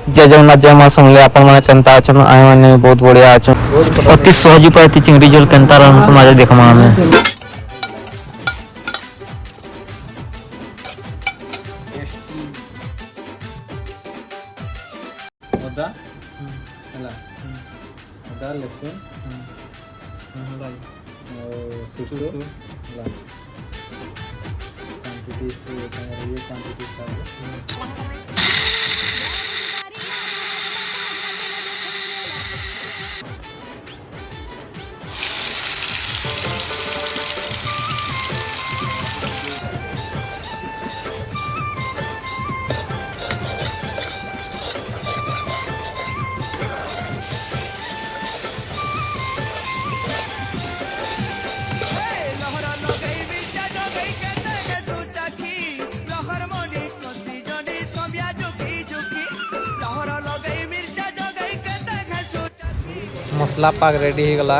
जय जगन्नाथ जय मां समले आपण माने केनता अछन आय माने बहुत बढ़िया अछन अति सहज उपाय चिंगड़ी झोल केनता रहन समाज देखमा हमें ଅଦା ହେଲା ଅଦା ଲସୁଣ ଆଉ ସୋରିଷ ହେଲା କ୍ୱାଣ୍ଟିଟି मसला पाक रेडी हो गला